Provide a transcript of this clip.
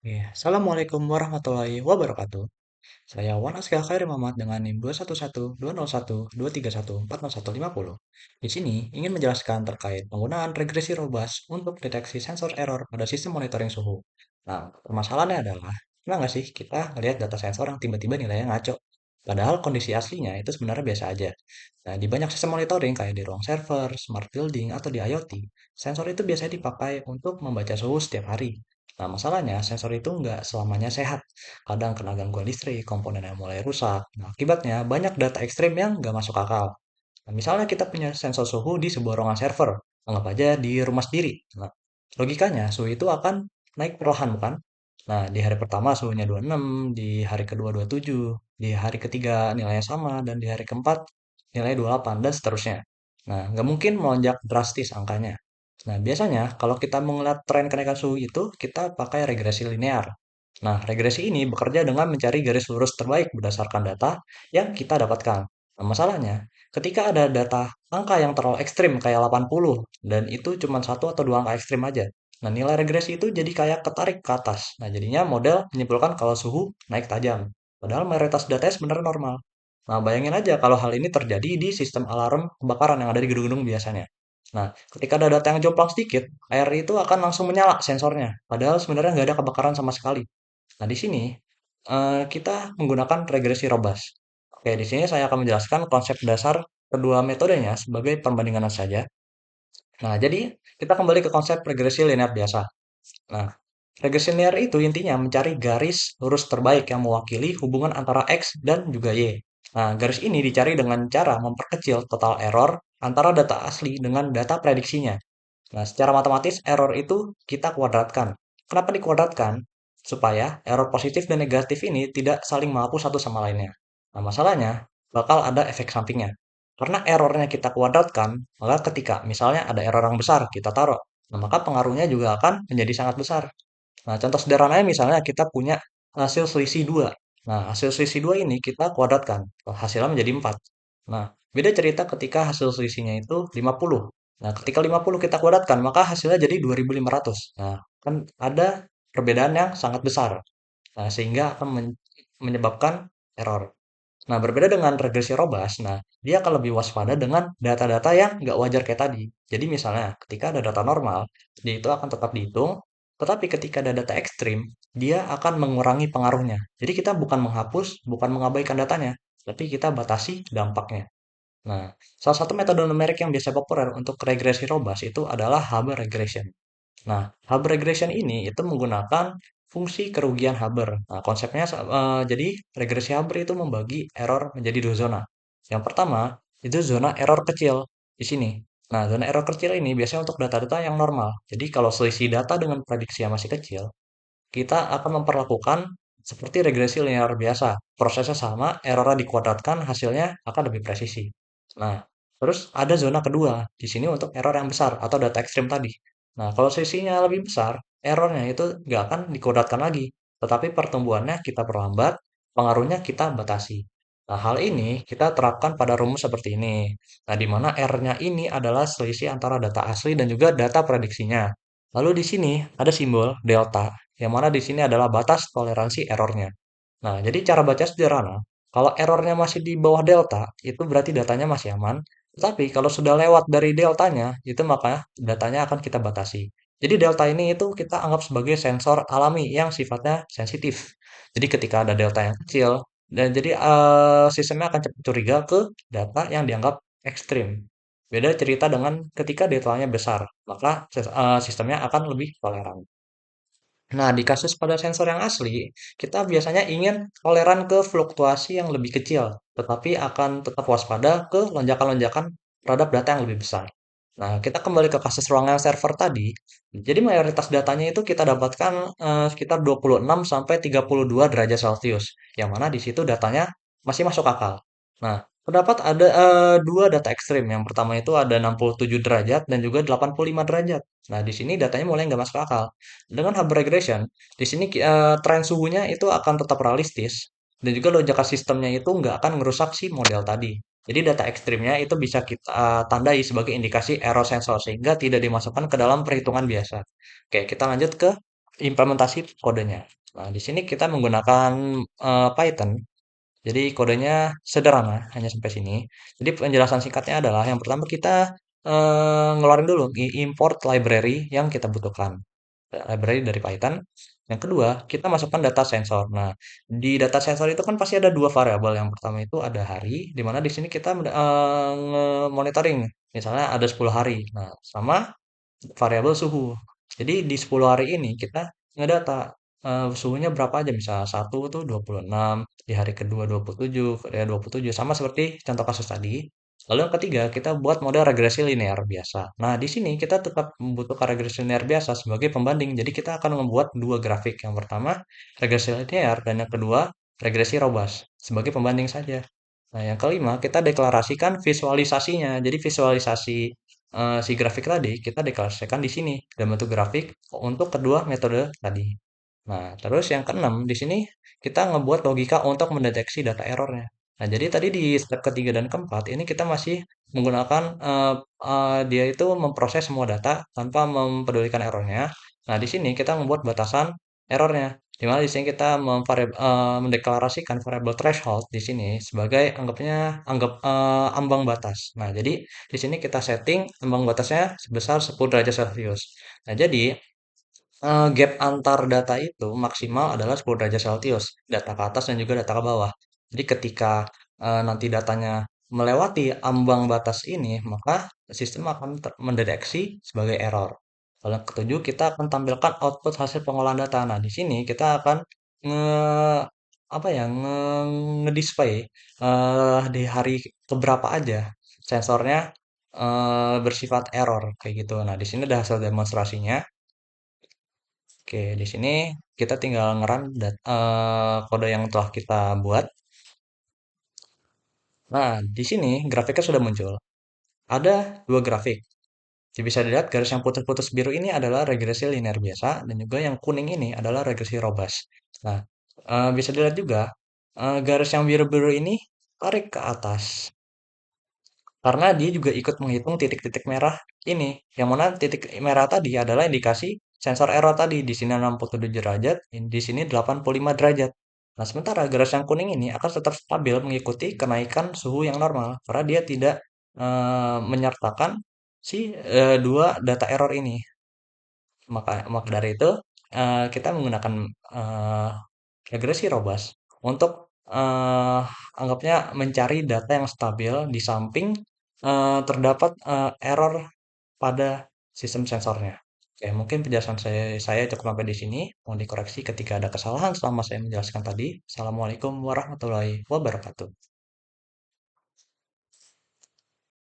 Iya, Assalamualaikum warahmatullahi wabarakatuh. Saya Wan Aska Khairi Muhammad dengan NIM 211-201-231-40150. Di sini ingin menjelaskan terkait penggunaan regresi robust untuk deteksi sensor error pada sistem monitoring suhu. Nah, permasalahannya adalah, pernah nggak sih kita ngelihat data sensor yang tiba-tiba nilainya ngaco? Padahal kondisi aslinya itu sebenarnya biasa aja. Nah, di banyak sistem monitoring kayak di ruang server, smart building, atau di IoT, sensor itu biasanya dipakai untuk membaca suhu setiap hari. Nah, masalahnya sensor itu nggak selamanya sehat. Kadang kena gangguan listrik, komponen yang mulai rusak. Nah, akibatnya banyak data ekstrim yang nggak masuk akal. Nah, misalnya kita punya sensor suhu di sebuah ruangan server, anggap aja di rumah sendiri. Nah, logikanya suhu itu akan naik perlahan, bukan? Nah, di hari pertama suhunya 26, di hari kedua 27, di hari ketiga nilainya sama, dan di hari keempat nilainya 28, dan seterusnya. Nah, nggak mungkin melonjak drastis angkanya. Nah, biasanya kalau kita mau ngeliat tren kenaikan suhu itu, kita pakai regresi linear. Nah, regresi ini bekerja dengan mencari garis lurus terbaik berdasarkan data yang kita dapatkan. Nah, masalahnya, ketika ada data angka yang terlalu ekstrim kayak 80 dan itu cuma satu atau dua angka ekstrim aja. Nah, nilai regresi itu jadi kayak ketarik ke atas. Nah, jadinya model menyimpulkan kalau suhu naik tajam. Padahal mayoritas datanya sebenarnya normal. Nah, bayangin aja kalau hal ini terjadi di sistem alarm kebakaran yang ada di gedung-gedung biasanya. Nah, ketika ada data yang jomplang sedikit, AR itu akan langsung menyala sensornya. Padahal sebenarnya nggak ada kebakaran sama sekali. Nah, di sini kita menggunakan regresi robust. Oke, di sini saya akan menjelaskan konsep dasar kedua metodenya sebagai perbandingan saja. Nah, jadi kita kembali ke konsep regresi linear biasa. Nah, regresi linear itu intinya mencari garis lurus terbaik yang mewakili hubungan antara X dan juga Y. Nah, garis ini dicari dengan cara memperkecil total error antara data asli dengan data prediksinya. Nah, secara matematis error itu kita kuadratkan. Kenapa dikuadratkan? Supaya error positif dan negatif ini tidak saling menghapus satu sama lainnya. Nah, masalahnya bakal ada efek sampingnya. Karena errornya kita kuadratkan, maka ketika misalnya ada error yang besar kita taruh, nah, maka pengaruhnya juga akan menjadi sangat besar. Nah, contoh sederhananya misalnya kita punya hasil selisih 2. Nah, hasil selisih 2 ini kita kuadratkan. Hasilnya menjadi 4. Nah, beda cerita ketika hasil selisihnya itu 50. Nah, ketika 50 kita kuadratkan, maka hasilnya jadi 2500. Nah, kan ada perbedaan yang sangat besar. Nah, sehingga akan menyebabkan error. Nah, berbeda dengan regresi robust, nah, dia akan lebih waspada dengan data-data yang nggak wajar kayak tadi. Jadi misalnya, ketika ada data normal, dia itu akan tetap dihitung, tetapi ketika ada data ekstrim, dia akan mengurangi pengaruhnya. Jadi kita bukan menghapus, bukan mengabaikan datanya, tapi kita batasi dampaknya. Nah, salah satu metode numerik yang biasa populer untuk regresi robust itu adalah Haber regression. Nah, Haber regression ini itu menggunakan fungsi kerugian Haber. Nah, konsepnya jadi regresi Haber itu membagi error menjadi dua zona. Yang pertama, itu zona error kecil di sini. Nah, zona error kecil ini biasanya untuk data-data yang normal. Jadi kalau selisih data dengan prediksi yang masih kecil, kita akan memperlakukan seperti regresi linear biasa. Prosesnya sama, errornya dikuadratkan, hasilnya akan lebih presisi. Nah, terus ada zona kedua. Di sini untuk error yang besar atau data ekstrim tadi. Nah, kalau selisihnya lebih besar, errornya itu nggak akan dikuadratkan lagi. Tetapi pertumbuhannya kita perlambat, pengaruhnya kita batasi. Nah, hal ini kita terapkan pada rumus seperti ini. Nah, di mana R-nya ini adalah selisih antara data asli dan juga data prediksinya. Lalu di sini ada simbol delta, yang mana di sini adalah batas toleransi errornya. Nah, jadi cara baca sederhana. Kalau errornya masih di bawah delta, itu berarti datanya masih aman. Tetapi kalau sudah lewat dari deltanya, itu maka datanya akan kita batasi. Jadi delta ini itu kita anggap sebagai sensor alami yang sifatnya sensitif. Jadi ketika ada delta yang kecil, dan jadi sistemnya akan cepat curiga ke data yang dianggap ekstrim. Beda cerita dengan ketika deltanya besar, maka sistemnya akan lebih toleran. Nah, di kasus pada sensor yang asli, kita biasanya ingin toleran ke fluktuasi yang lebih kecil, tetapi akan tetap waspada ke lonjakan-lonjakan terhadap data yang lebih besar. Nah, kita kembali ke kasus ruangan server tadi. Jadi mayoritas datanya itu kita dapatkan sekitar 26 sampai 32 derajat Celcius, yang mana di situ datanya masih masuk akal. Nah, terdapat ada dua data ekstrim. Yang pertama itu ada 67 derajat dan juga 85 derajat. Nah, di sini datanya mulai nggak masuk akal. Dengan Hub regression, di sini tren suhunya itu akan tetap realistis dan juga lonjakan sistemnya itu nggak akan ngerusak si model tadi. Jadi data ekstrimnya itu bisa kita tandai sebagai indikasi error sensor sehingga tidak dimasukkan ke dalam perhitungan biasa. Oke, kita lanjut ke implementasi kodenya. Nah, di sini kita menggunakan Python. Jadi kodenya sederhana, hanya sampai sini. Jadi penjelasan singkatnya adalah yang pertama kita ngeluarin dulu import library yang kita butuhkan, library dari Python. Yang kedua, kita masukkan data sensor. Nah, di data sensor itu kan pasti ada dua variabel. Yang pertama itu ada hari, di mana di sini kita monitoring. Misalnya ada 10 hari. Nah, sama variabel suhu. Jadi di 10 hari ini kita ngedata suhunya berapa aja. Misal satu tuh 26, di hari kedua 27, ya 27 sama seperti contoh kasus tadi. Lalu yang ketiga, kita buat model regresi linear biasa. Nah, di sini kita tetap membutuhkan regresi linear biasa sebagai pembanding. Jadi kita akan membuat dua grafik. Yang pertama, regresi linear dan yang kedua, regresi robust sebagai pembanding saja. Nah, yang kelima, kita deklarasikan visualisasinya. Jadi visualisasi si grafik tadi kita deklarasikan di sini dalam bentuk grafik untuk kedua metode tadi. Nah, terus yang keenam di sini kita ngebuat logika untuk mendeteksi data errornya. Nah, jadi tadi di step ketiga dan keempat ini kita masih menggunakan dia itu memproses semua data tanpa mempedulikan errornya. Nah, di sini kita membuat batasan errornya. Di mana di sini kita mendeklarasikan variable threshold di sini sebagai anggap ambang batas. Nah, jadi di sini kita setting ambang batasnya sebesar 10 derajat Celcius. Nah, jadi gap antar data itu maksimal adalah 10 derajat Celcius, data ke atas dan juga data ke bawah. Jadi ketika nanti datanya melewati ambang batas ini, maka sistem akan mendeteksi sebagai error. Kalau yang ketujuh, kita akan tampilkan output hasil pengolahan data. Nah, di sini kita akan nge apa ya ngedisplay di hari keberapa aja sensornya bersifat error kayak gitu. Nah, di sini ada hasil demonstrasinya. Oke, di sini kita tinggal ngerun kode yang telah kita buat. Nah, di sini grafiknya sudah muncul. Ada dua grafik. Jadi bisa dilihat garis yang putus-putus biru ini adalah regresi linear biasa dan juga yang kuning ini adalah regresi robust. Nah, bisa dilihat juga garis yang biru-biru ini tarik ke atas karena dia juga ikut menghitung titik-titik merah ini. Yang mana titik merah tadi adalah indikasi sensor error tadi. Di sini 67 derajat, di sini 85 derajat. Nah, sementara garis yang kuning ini akan tetap stabil mengikuti kenaikan suhu yang normal karena dia tidak menyertakan si dua data error ini. Maka maka dari itu kita menggunakan eh, regresi robust untuk eh, anggapnya mencari data yang stabil di samping terdapat error pada sistem sensornya. Oke, mungkin penjelasan saya cukup sampai di sini. Mohon dikoreksi ketika ada kesalahan selama saya menjelaskan tadi. Assalamualaikum warahmatullahi wabarakatuh.